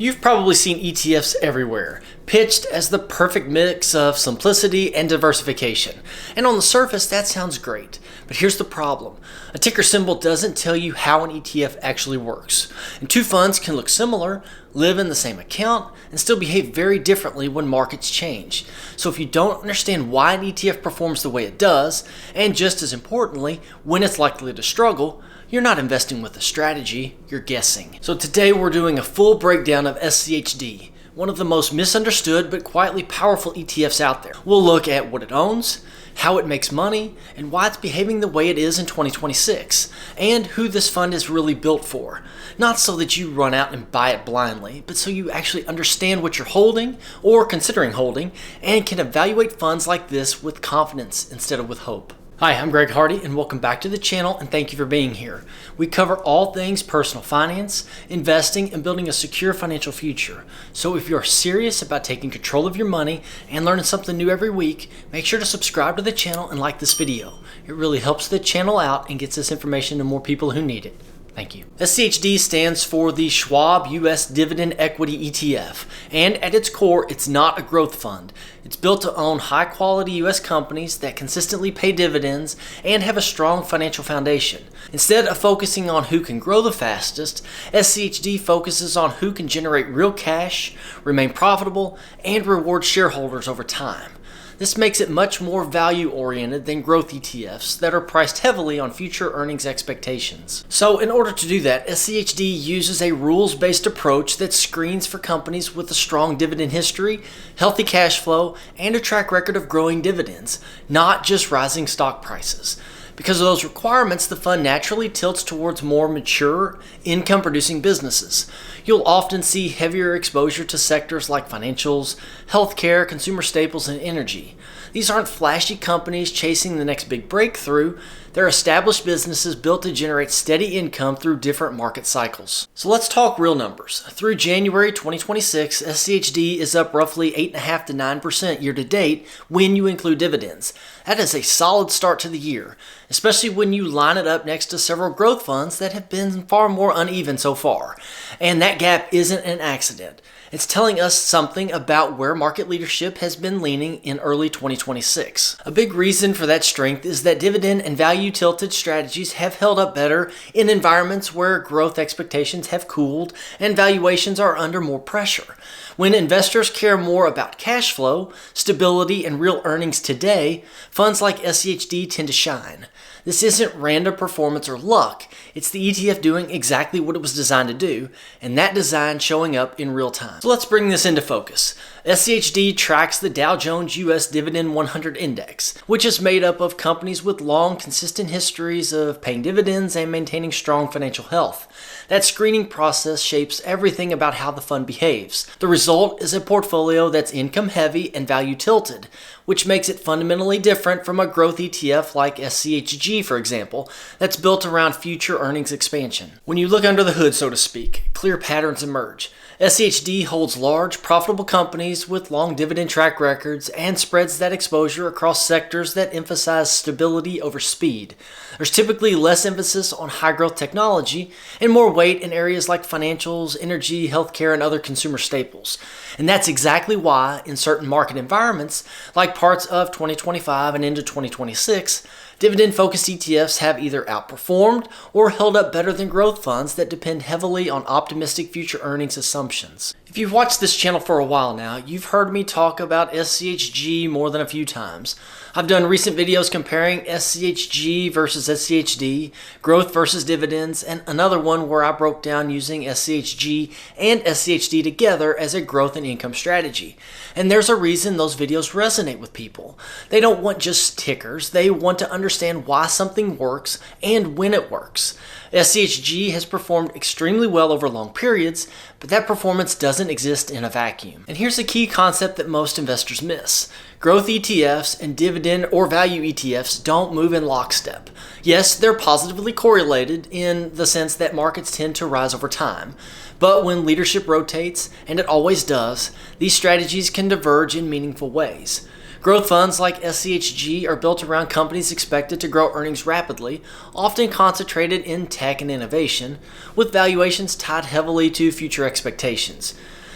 You've probably seen ETFs everywhere, pitched as the perfect mix of simplicity and diversification. And on the surface, that sounds great. But here's the problem. A ticker symbol doesn't tell you how an ETF actually works. And two funds can look similar, live in the same account, and still behave very differently when markets change. So if you don't understand why an ETF performs the way it does, and just as importantly, when it's likely to struggle, you're not investing with a strategy, you're guessing. So today we're doing a full breakdown of SCHD, one of the most misunderstood but quietly powerful ETFs out there. We'll look at what it owns, how it makes money, and why it's behaving the way it is in 2026, and who this fund is really built for. Not so that you run out and buy it blindly, but so you actually understand what you're holding or considering holding and can evaluate funds like this with confidence instead of with hope. Hi, I'm Greg Hardy and welcome back to the channel and thank you for being here. We cover all things personal finance, investing, and building a secure financial future. So if you're serious about taking control of your money and learning something new every week, make sure to subscribe to the channel and like this video. It really helps the channel out and gets this information to more people who need it. Thank you. SCHD stands for the Schwab U.S. Dividend Equity ETF, and at its core, it's not a growth fund. It's built to own high-quality U.S. companies that consistently pay dividends and have a strong financial foundation. Instead of focusing on who can grow the fastest, SCHD focuses on who can generate real cash, remain profitable, and reward shareholders over time. This makes it much more value-oriented than growth ETFs that are priced heavily on future earnings expectations. So in order to do that, SCHD uses a rules-based approach that screens for companies with a strong dividend history, healthy cash flow, and a track record of growing dividends, not just rising stock prices. Because of those requirements, the fund naturally tilts towards more mature, income-producing businesses. You'll often see heavier exposure to sectors like financials, healthcare, consumer staples, and energy. These aren't flashy companies chasing the next big breakthrough. They're established businesses built to generate steady income through different market cycles. So let's talk real numbers. Through January 2026, SCHD is up roughly 8.5% to 9% year to date when you include dividends. That is a solid start to the year, especially when you line it up next to several growth funds that have been far more uneven so far. And that gap isn't an accident. It's telling us something about where market leadership has been leaning in early 2026. A big reason for that strength is that dividend and value-tilted strategies have held up better in environments where growth expectations have cooled and valuations are under more pressure. When investors care more about cash flow, stability, and real earnings today, funds like SCHD tend to shine. This isn't random performance or luck. It's the ETF doing exactly what it was designed to do, and that design showing up in real time. So let's bring this into focus. SCHD tracks the Dow Jones U.S. Dividend 100 Index, which is made up of companies with long, consistent histories of paying dividends and maintaining strong financial health. That screening process shapes everything about how the fund behaves. The result is a portfolio that's income heavy and value tilted, which makes it fundamentally different from a growth ETF like SCHG, for example, that's built around future earnings expansion. When you look under the hood, so to speak, clear patterns emerge. SCHD holds large, profitable companies with long dividend track records and spreads that exposure across sectors that emphasize stability over speed. There's typically less emphasis on high-growth technology and more weight in areas like financials, energy, healthcare, and other consumer staples. And that's exactly why, in certain market environments, like parts of 2025 and into 2026, dividend-focused ETFs have either outperformed or held up better than growth funds that depend heavily on optimistic future earnings assumptions. If you've watched this channel for a while now, you've heard me talk about SCHG more than a few times. I've done recent videos comparing SCHG versus SCHD, growth versus dividends, and another one where I broke down using SCHG and SCHD together as a growth and income strategy. And there's a reason those videos resonate with people. They don't want just tickers, they want to understand why something works and when it works. SCHG has performed extremely well over long periods, but that performance doesn't exist in a vacuum. And here's a key concept that most investors miss. Growth ETFs and dividend or value ETFs don't move in lockstep. Yes, they're positively correlated in the sense that markets tend to rise over time. But when leadership rotates, and it always does, these strategies can diverge in meaningful ways. Growth funds like SCHG are built around companies expected to grow earnings rapidly, often concentrated in tech and innovation, with valuations tied heavily to future expectations.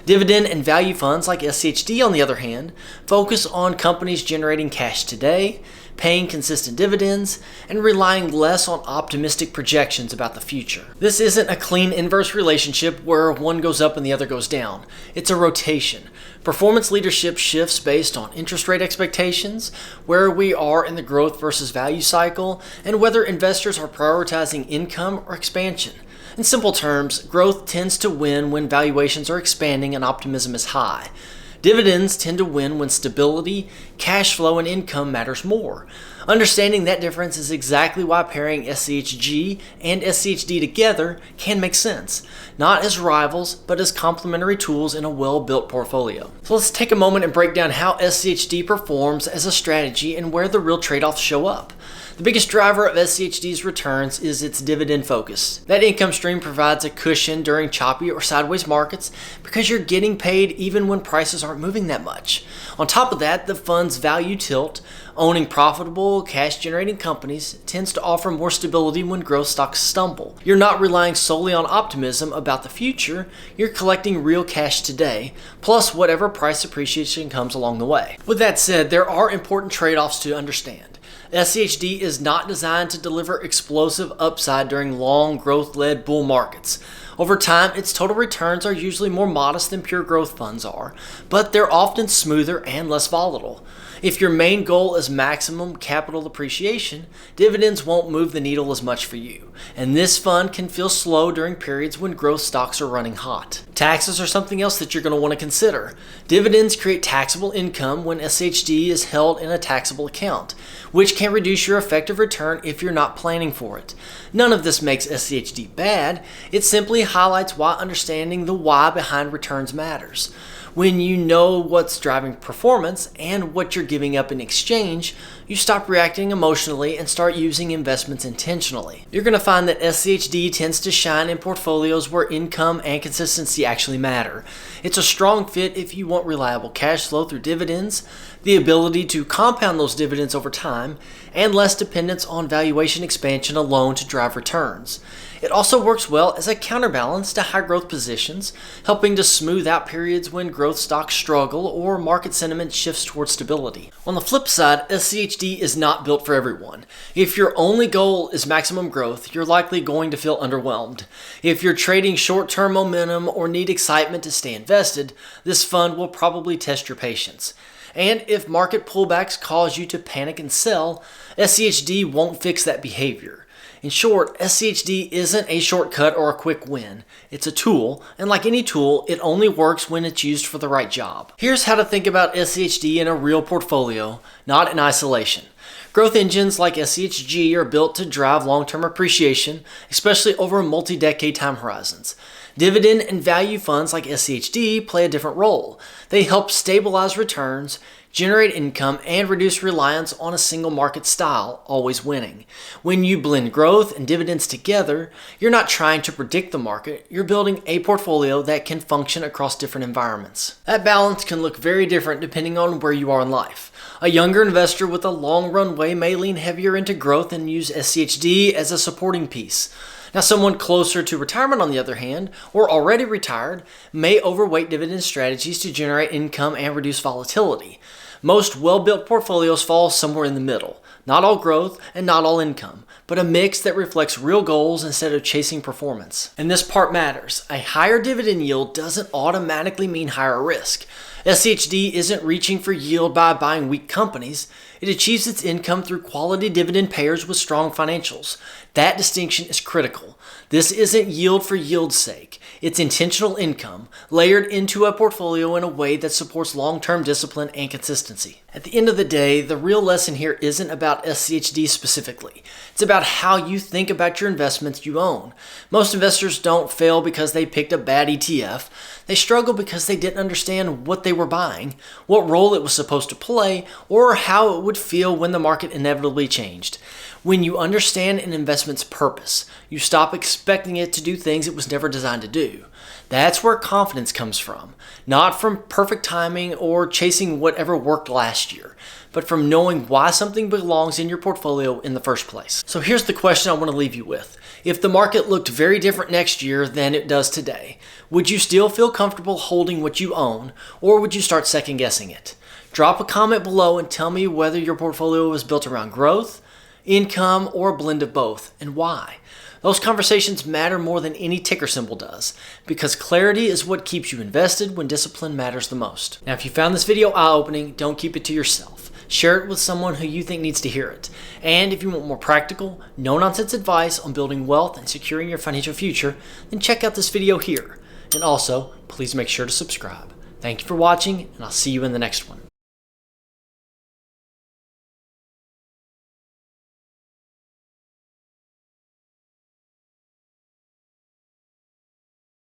Dividend and value funds like SCHD, on the other hand, focus on companies generating cash today, paying consistent dividends, and relying less on optimistic projections about the future. This isn't a clean inverse relationship where one goes up and the other goes down. It's a rotation. Performance leadership shifts based on interest rate expectations, where we are in the growth versus value cycle, and whether investors are prioritizing income or expansion. In simple terms, growth tends to win when valuations are expanding and optimism is high. Dividends tend to win when stability, cash flow, and income matters more. Understanding that difference is exactly why pairing SCHG and SCHD together can make sense, not as rivals, but as complementary tools in a well-built portfolio. So let's take a moment and break down how SCHD performs as a strategy and where the real trade-offs show up. The biggest driver of SCHD's returns is its dividend focus. That income stream provides a cushion during choppy or sideways markets because you're getting paid even when prices aren't moving that much. On top of that, the fund's value tilt, owning profitable, cash-generating companies, tends to offer more stability when growth stocks stumble. You're not relying solely on optimism about the future, you're collecting real cash today, plus whatever price appreciation comes along the way. With that said, there are important trade-offs to understand. SCHD is not designed to deliver explosive upside during long growth-led bull markets. Over time, its total returns are usually more modest than pure growth funds are, but they're often smoother and less volatile. If your main goal is maximum capital appreciation, dividends won't move the needle as much for you, and this fund can feel slow during periods when growth stocks are running hot. Taxes are something else that you're going to want to consider. Dividends create taxable income when SCHD is held in a taxable account, which can reduce your effective return if you're not planning for it. None of this makes SCHD bad, it simply highlights why understanding the why behind returns matters. When you know what's driving performance and what you're giving up in exchange, you stop reacting emotionally and start using investments intentionally. You're going to find that SCHD tends to shine in portfolios where income and consistency actually matter. It's a strong fit if you want reliable cash flow through dividends, the ability to compound those dividends over time, and less dependence on valuation expansion alone to drive returns. It also works well as a counterbalance to high growth positions, helping to smooth out periods when growth stocks struggle or market sentiment shifts towards stability. On the flip side, SCHD is not built for everyone. If your only goal is maximum growth, you're likely going to feel underwhelmed. If you're trading short-term momentum or need excitement to stay invested, this fund will probably test your patience. And if market pullbacks cause you to panic and sell, SCHD won't fix that behavior. In short, SCHD isn't a shortcut or a quick win. It's a tool, and like any tool, it only works when it's used for the right job. Here's how to think about SCHD in a real portfolio, not in isolation. Growth engines like SCHG are built to drive long-term appreciation, especially over multi-decade time horizons. Dividend and value funds like SCHD play a different role. They help stabilize returns, generate income, and reduce reliance on a single market style, always winning. When you blend growth and dividends together, you're not trying to predict the market, you're building a portfolio that can function across different environments. That balance can look very different depending on where you are in life. A younger investor with a long runway may lean heavier into growth and use SCHD as a supporting piece. Now, someone closer to retirement, on the other hand, or already retired, may overweight dividend strategies to generate income and reduce volatility. Most well-built portfolios fall somewhere in the middle. Not all growth and not all income, but a mix that reflects real goals instead of chasing performance. And this part matters. A higher dividend yield doesn't automatically mean higher risk. SCHD isn't reaching for yield by buying weak companies. It achieves its income through quality dividend payers with strong financials. That distinction is critical. This isn't yield for yield's sake. It's intentional income, layered into a portfolio in a way that supports long-term discipline and consistency. At the end of the day, the real lesson here isn't about SCHD specifically. It's about how you think about your investments you own. Most investors don't fail because they picked a bad ETF. They struggle because they didn't understand what they were buying, what role it was supposed to play, or how it would feel when the market inevitably changed. When you understand an investment's purpose, you stop expecting it to do things it was never designed to do. That's where confidence comes from, not from perfect timing or chasing whatever worked last year, but from knowing why something belongs in your portfolio in the first place. So here's the question I want to leave you with. If the market looked very different next year than it does today, would you still feel comfortable holding what you own, or would you start second guessing it? Drop a comment below and tell me whether your portfolio is built around growth, income, or a blend of both, and why. Those conversations matter more than any ticker symbol does, because clarity is what keeps you invested when discipline matters the most. Now, if you found this video eye-opening, don't keep it to yourself. Share it with someone who you think needs to hear it. And if you want more practical, no-nonsense advice on building wealth and securing your financial future, then check out this video here. And also, please make sure to subscribe. Thank you for watching, and I'll see you in the next one.